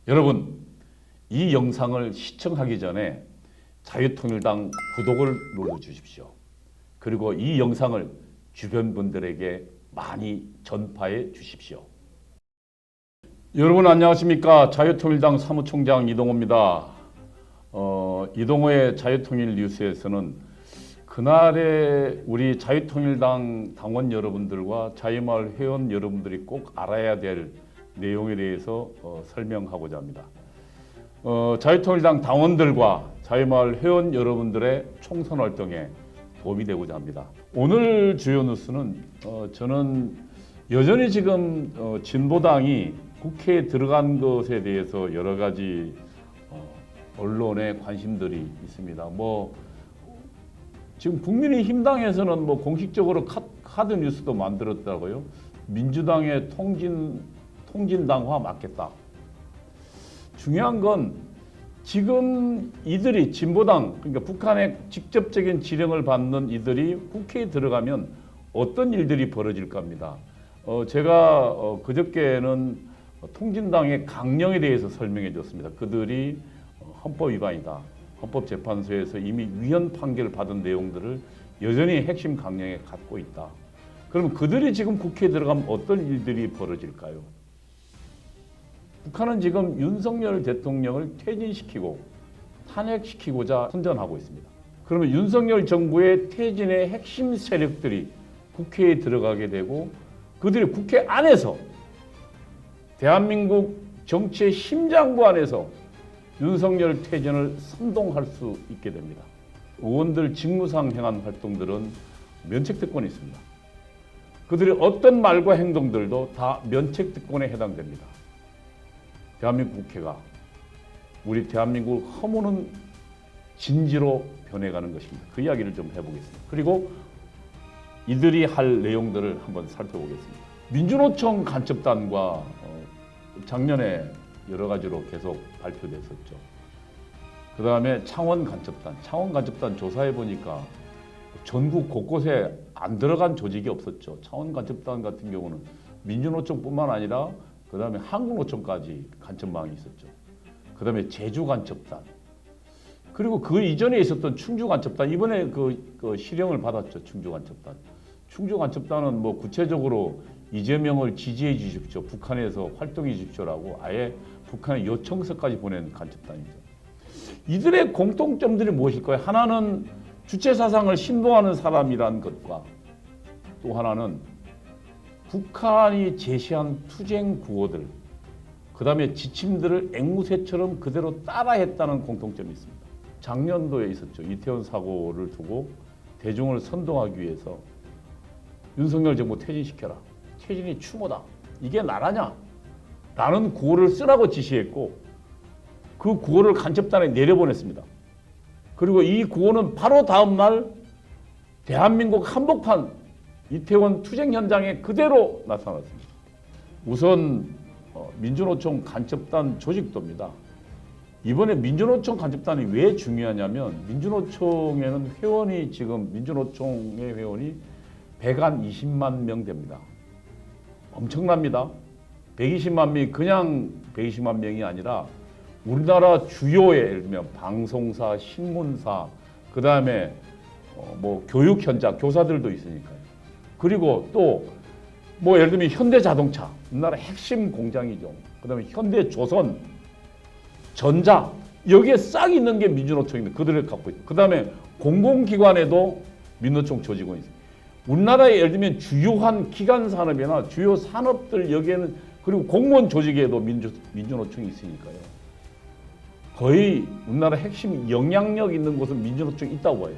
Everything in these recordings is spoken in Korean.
여러분, 이 영상을 시청하기 전에 자유통일당 구독을 눌러주십시오. 그리고 이 영상을 주변 분들에게 많이 전파해 주십시오. 여러분 안녕하십니까? 자유통일당 사무총장 이동호입니다. 이동호의 자유통일 뉴스에서는 그날의 우리 자유통일당 당원 여러분들과 자유마을 회원 여러분들이 꼭 알아야 될 내용에 대해서 설명하고자 합니다. 자유통일당 당원들과 자유마을 회원 여러분들의 총선 활동에 도움이 되고자 합니다. 오늘 주요 뉴스는 저는 여전히 지금 진보당이 국회에 들어간 것에 대해서 여러 가지 언론의 관심들이 있습니다. 지금 국민의힘당에서는 공식적으로 카드 뉴스도 만들었다고요. 민주당의 통진당화 맞겠다. 중요한 건 지금 이들이 진보당, 그러니까 북한의 직접적인 지령을 받는 이들이 국회에 들어가면 어떤 일들이 벌어질 겁니다. 제가 그저께는 통진당의 강령에 대해서 설명해 줬습니다. 그들이 헌법 위반이다. 헌법재판소에서 이미 위헌 판결을 받은 내용들을 여전히 핵심 강령에 갖고 있다. 그럼 그들이 지금 국회에 들어가면 어떤 일들이 벌어질까요? 북한은 지금 윤석열 대통령을 퇴진시키고 탄핵시키고자 선전하고 있습니다. 그러면 윤석열 정부의 퇴진의 핵심 세력들이 국회에 들어가게 되고 그들이 국회 안에서 대한민국 정치의 심장부 안에서 윤석열 퇴진을 선동할 수 있게 됩니다. 의원들 직무상 행한 활동들은 면책특권이 있습니다. 그들의 어떤 말과 행동들도 다 면책특권에 해당됩니다. 대한민국 국회가 우리 대한민국을 허무는 진지로 변해가는 것입니다. 그 이야기를 좀 해보겠습니다. 그리고 이들이 할 내용들을 한번 살펴보겠습니다. 민주노총 간첩단과 작년에 여러 가지로 계속 발표됐었죠. 그 다음에 창원 간첩단 조사해 보니까 전국 곳곳에 안 들어간 조직이 없었죠. 창원 간첩단 같은 경우는 민주노총뿐만 아니라 그 다음에 한국노총까지 간첩망이 있었죠. 그 다음에 제주 간첩단, 그리고 그 이전에 있었던 충주 간첩단, 이번에 그 실형을 받았죠. 충주 간첩단. 충주 간첩단은 구체적으로 이재명을 지지해 주십시오, 북한에서 활동해 주십시오라고 아예 북한에 요청서까지 보낸 간첩단이죠. 이들의 공통점들이 무엇일까요? 하나는 주체사상을 신봉하는 사람이라는 것과 또 하나는 북한이 제시한 투쟁 구호들, 그 다음에 지침들을 앵무새처럼 그대로 따라했다는 공통점이 있습니다. 작년도에 있었죠. 이태원 사고를 두고 대중을 선동하기 위해서 윤석열 정부 퇴진시켜라. 퇴진이 추모다. 이게 나라냐? 라는 구호를 쓰라고 지시했고 그 구호를 간첩단에 내려보냈습니다. 그리고 이 구호는 바로 다음 날 대한민국 한복판 이태원 투쟁 현장에 그대로 나타났습니다. 우선 민주노총 간첩단 조직도입니다. 이번에 민주노총 간첩단이 왜 중요하냐면 민주노총에는 회원이 지금 민주노총의 회원이 120만 명 됩니다. 엄청납니다. 120만 명이 그냥 120만 명이 아니라 우리나라 주요의 예를 들면 방송사, 신문사, 그 다음에 교육 현장, 교사들도 있으니까요. 그리고 또 예를 들면 현대자동차, 우리나라 핵심 공장이죠. 그 다음에 현대조선, 전자, 여기에 싹 있는 게 민주노총입니다. 그들을 갖고 있고. 그 다음에 공공기관에도 민노총 조직원이 있습니다. 우리나라의 예를 들면 주요한 기관 산업이나 주요 산업들 여기에는, 그리고 공무원 조직에도 민주노총이 있으니까요. 거의 우리나라 핵심 영향력 있는 곳은 민주노총이 있다고 봐요.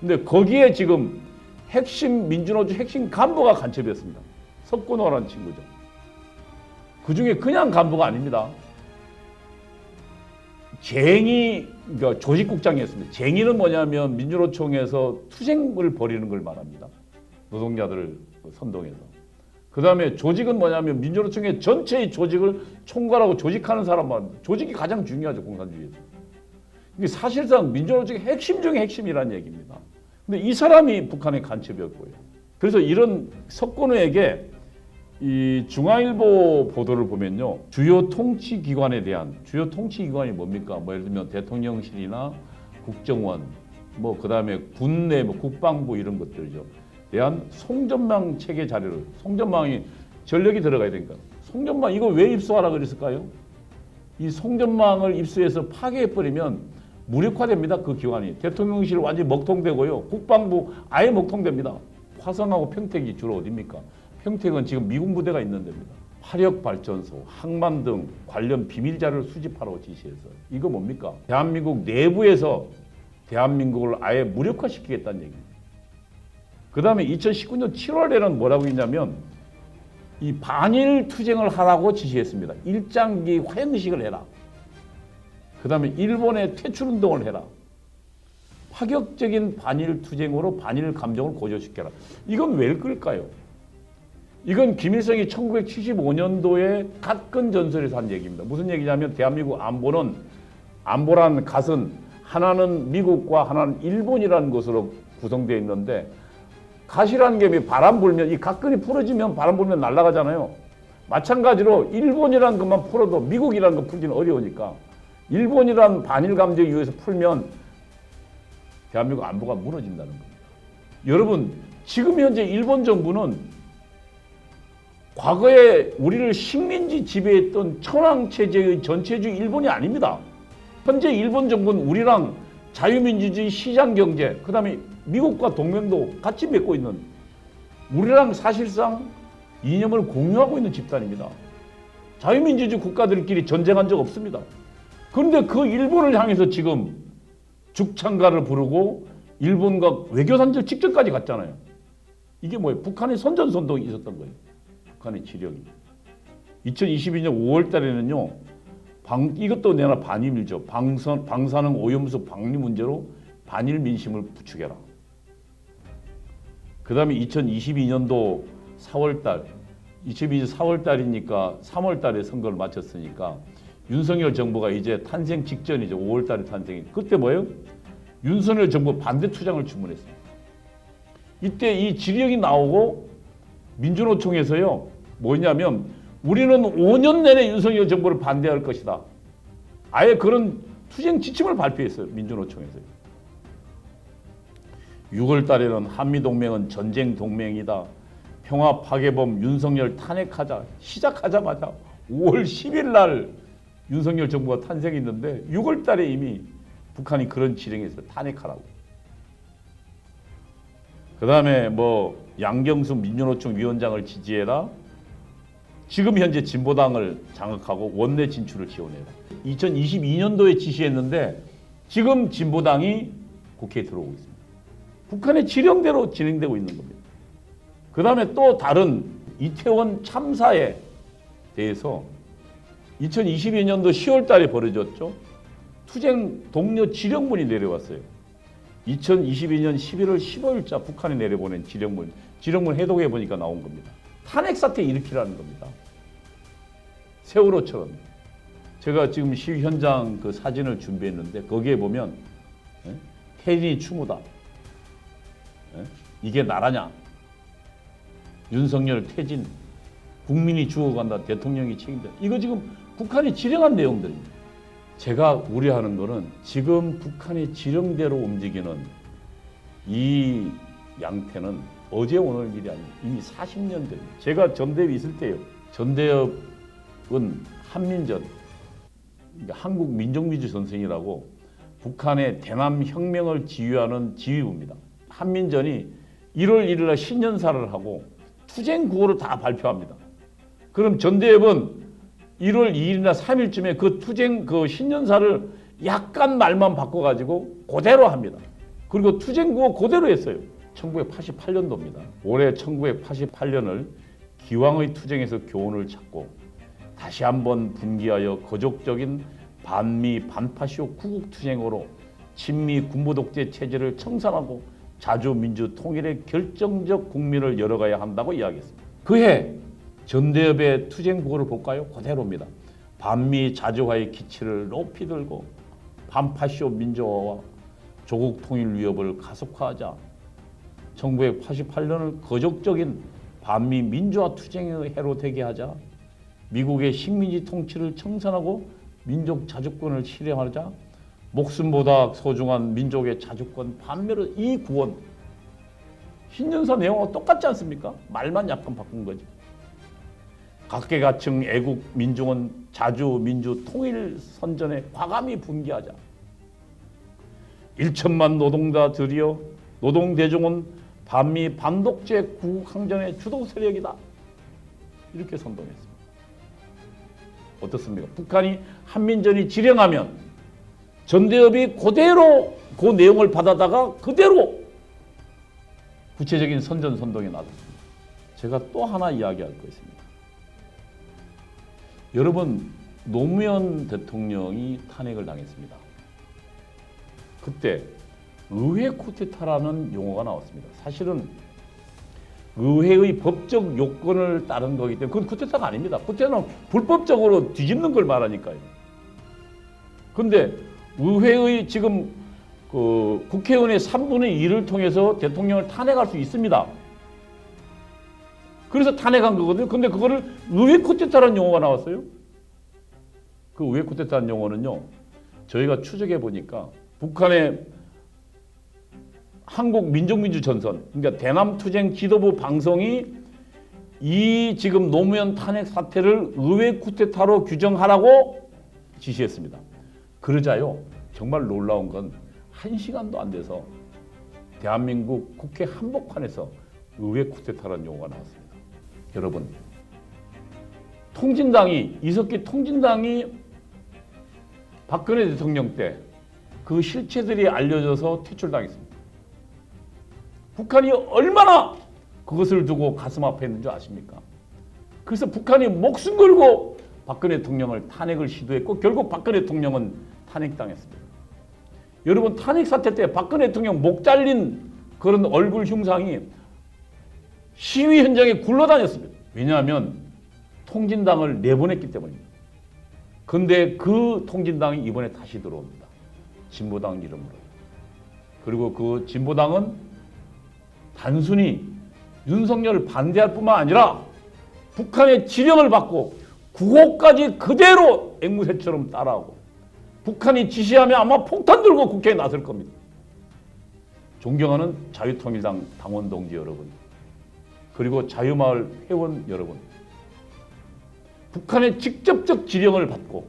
근데 거기에 지금 민주노총 핵심 간부가 간첩이었습니다. 석근호라는 친구죠. 그 중에 그냥 간부가 아닙니다. 그러니까 조직국장이었습니다. 쟁의는 뭐냐면 민주노총에서 투쟁을 벌이는 걸 말합니다. 노동자들을 선동해서. 그 다음에 조직은 뭐냐면 민주노총의 전체의 조직을 총괄하고 조직하는 사람 말입니다. 조직이 가장 중요하죠, 공산주의에서. 이게 사실상 민주노총의 핵심 중에 핵심이라는 얘기입니다. 근데 이 사람이 북한의 간첩이었고요. 그래서 이런 석건우에게 이 중앙일보 보도를 보면요, 주요 통치기관에 대한 주요 통치기관이 뭡니까? 뭐 예를 들면 대통령실이나 국정원, 뭐 그다음에 군내, 뭐 국방부 이런 것들이죠. 대한 송전망 체계 자료를 송전망이 전력이 들어가야 되니까 송전망 이거 왜 입수하라 그랬을까요? 이 송전망을 입수해서 파괴해버리면 무력화됩니다. 그 기관이. 대통령실 완전히 먹통되고요. 국방부 아예 먹통됩니다. 화성하고 평택이 주로 어디입니까? 평택은 지금 미군 부대가 있는 데입니다. 화력발전소, 항만 등 관련 비밀 자료를 수집하라고 지시해서 이거 뭡니까? 대한민국 내부에서 대한민국을 아예 무력화시키겠다는 얘기입니다. 그 다음에 2019년 7월에는 뭐라고 했냐면 이 반일 투쟁을 하라고 지시했습니다. 일장기 화형식을 해라. 그 다음에 일본의 퇴출운동을 해라. 파격적인 반일 투쟁으로 반일 감정을 고조시켜라. 이건 왜 그럴까요? 이건 김일성이 1975년도에 갓근 전설에서 한 얘기입니다. 무슨 얘기냐면 대한민국 안보란 갓은 하나는 미국과 하나는 일본이라는 것으로 구성되어 있는데 갓이라는 게 바람 불면 이 갓근이 풀어지면 바람 불면 날아가잖아요. 마찬가지로 일본이라는 것만 풀어도 미국이라는 거 풀기는 어려우니까 일본이라는 반일 감정에 의해서 풀면 대한민국 안보가 무너진다는 겁니다. 여러분 지금 현재 일본 정부는 과거에 우리를 식민지 지배했던 천황체제의 전체주의 일본이 아닙니다. 현재 일본 정부는 우리랑 자유민주주의 시장경제, 그 다음에 미국과 동맹도 같이 맺고 있는 우리랑 사실상 이념을 공유하고 있는 집단입니다. 자유민주주의 국가들끼리 전쟁한 적 없습니다. 그런데 그 일본을 향해서 지금 죽창가를 부르고 일본과 외교단절 직전까지 갔잖아요. 이게 뭐예요? 북한의 선전선동이 있었던 거예요. 북한의 지령이. 2022년 5월 달에는요. 이것도 내나 반일이죠. 방사능 오염수 방류 문제로 반일 민심을 부추겨라. 그 다음에 2022년도 4월달, 22년 4월달이니까 3월달에 선거를 마쳤으니까 윤석열 정부가 이제 탄생 직전이죠. 5월달에 탄생이. 그때 뭐예요? 윤석열 정부 반대 투쟁을 주문했습니다. 이때 이 지령이 나오고 민주노총에서요. 뭐냐면 우리는 5년 내내 윤석열 정부를 반대할 것이다. 아예 그런 투쟁 지침을 발표했어요. 민주노총에서요. 6월 달에는 한미동맹은 전쟁 동맹이다. 평화 파괴범 윤석열 탄핵하자. 시작하자마자 5월 10일 날 윤석열 정부가 탄생했는데 6월 달에 이미 북한이 그런 지령에서 탄핵하라고. 그 다음에 뭐 양경수 민주노총 위원장을 지지해라. 지금 현재 진보당을 장악하고 원내 진출을 지원해라. 2022년도에 지시했는데 지금 진보당이 국회에 들어오고 있습니다. 북한의 지령대로 진행되고 있는 겁니다. 그 다음에 또 다른 이태원 참사에 대해서 2022년도 10월 달에 벌어졌죠. 투쟁 동료 지령문이 내려왔어요. 2022년 11월 15일자 북한에 내려보낸 지령문 해독해 보니까 나온 겁니다. 탄핵 사태 일으키라는 겁니다. 세월호처럼. 제가 지금 시위 현장 그 사진을 준비했는데 거기에 보면 태진이 추모다. 이게 나라냐? 윤석열 퇴진, 국민이 죽어간다, 대통령이 책임다. 이거 지금 북한이 지령한 내용들입니다. 제가 우려하는 거는 지금 북한의 지령대로 움직이는 이 양태는 어제 오늘 일이 아니에요. 이미 40년 전. 제가 전대협 있을 때요. 전대협은 한민전, 그러니까 한국 민족민주 전쟁이라고 북한의 대남 혁명을 지휘하는 지휘부입니다. 한민전이 1월 1일 날 신년사를 하고 투쟁 구호를 다 발표합니다. 그럼 전대협은 1월 2일이나 3일쯤에 그 투쟁 그 신년사를 약간 말만 바꿔가지고 그대로 합니다. 그리고 투쟁 구호 그대로 했어요. 1988년도입니다. 올해 1988년을 기왕의 투쟁에서 교훈을 찾고 다시 한번 분기하여 거족적인 반미 반파시오 구국투쟁으로 친미 군부독재 체제를 청산하고 자주민주 통일의 결정적 국민을 열어가야 한다고 이야기했습니다. 그해 전대협의 투쟁 구호를 볼까요? 그대로입니다. 반미 자주화의 기치를 높이 들고 반파시오 민주화와 조국 통일 위협을 가속화하자. 1988년을 거족적인 반미 민주화 투쟁의 해로 되게 하자. 미국의 식민지 통치를 청산하고 민족 자주권을 실현하자. 목숨보다 소중한 민족의 자주권 반면에 이 구원. 신년사 내용하고 똑같지 않습니까? 말만 약간 바꾼 거지. 각계각층 애국 민중은 자주 민주 통일 선전에 과감히 분기하자. 1천만 노동자들이여 노동대중은 반미 반독재 구국항전의 주도 세력이다. 이렇게 선동했습니다. 어떻습니까? 북한이 한민전이 지령하면 전대협이 그대로 그 내용을 받아다가 그대로 구체적인 선전 선동에 나섰습니다. 제가 또 하나 이야기할 거 있습니다. 여러분, 노무현 대통령이 탄핵을 당했습니다. 그때 의회 쿠데타라는 용어가 나왔습니다. 사실은 의회의 법적 요건을 따른 거기 때문에 그건 쿠데타가 아닙니다. 쿠데타는 불법적으로 뒤집는 걸 말하니까요. 그런데 의회의 지금 그 국회의원의 3분의 2를 통해서 대통령을 탄핵할 수 있습니다. 그래서 탄핵한 거거든요. 근데 그거를 의회 쿠데타라는 용어가 나왔어요. 그 의회 쿠데타라는 용어는요, 저희가 추적해 보니까 북한의 한국민족민주전선, 그러니까 대남투쟁 지도부 방송이 이 지금 노무현 탄핵 사태를 의회 쿠데타로 규정하라고 지시했습니다. 그러자요, 정말 놀라운 건 1시간도 안 돼서 대한민국 국회 한복판에서 의회 쿠데타라는 용어가 나왔습니다. 여러분, 이석기 통진당이 박근혜 대통령 때 그 실체들이 알려져서 퇴출당했습니다. 북한이 얼마나 그것을 두고 가슴 아파했는 줄 아십니까? 그래서 북한이 목숨 걸고 박근혜 대통령을 탄핵을 시도했고 결국 박근혜 대통령은 탄핵당했습니다. 여러분, 탄핵 사태 때 박근혜 대통령 목 잘린 그런 얼굴 흉상이 시위 현장에 굴러다녔습니다. 왜냐하면 통진당을 내보냈기 때문입니다. 그런데 그 통진당이 이번에 다시 들어옵니다. 진보당 이름으로. 그리고 그 진보당은 단순히 윤석열을 반대할 뿐만 아니라 북한의 지령을 받고 구호까지 그대로 앵무새처럼 따라하고 북한이 지시하면 아마 폭탄 들고 국회에 나설 겁니다. 존경하는 자유통일당 당원 동지 여러분, 그리고 자유마을 회원 여러분, 북한의 직접적 지령을 받고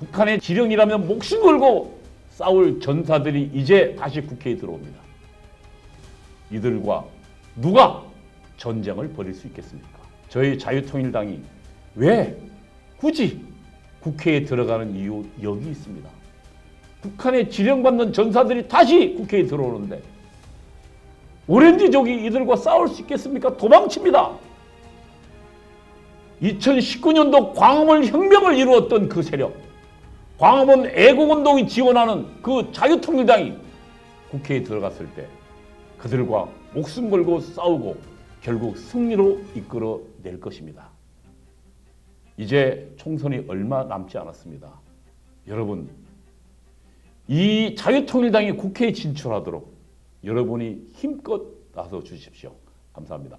북한의 지령이라면 목숨 걸고 싸울 전사들이 이제 다시 국회에 들어옵니다. 이들과 누가 전쟁을 벌일 수 있겠습니까? 저희 자유통일당이 왜 굳이 국회에 들어가는 이유 여기 있습니다. 북한의 지령받는 전사들이 다시 국회에 들어오는데 오렌지족이 이들과 싸울 수 있겠습니까? 도망칩니다. 2019년도 광화문 혁명을 이루었던 그 세력, 광화문 애국운동이 지원하는 그 자유통일당이 국회에 들어갔을 때 그들과 목숨 걸고 싸우고 결국 승리로 이끌어낼 것입니다. 이제 총선이 얼마 남지 않았습니다. 여러분, 이 자유통일당이 국회에 진출하도록 여러분이 힘껏 나서 주십시오. 감사합니다.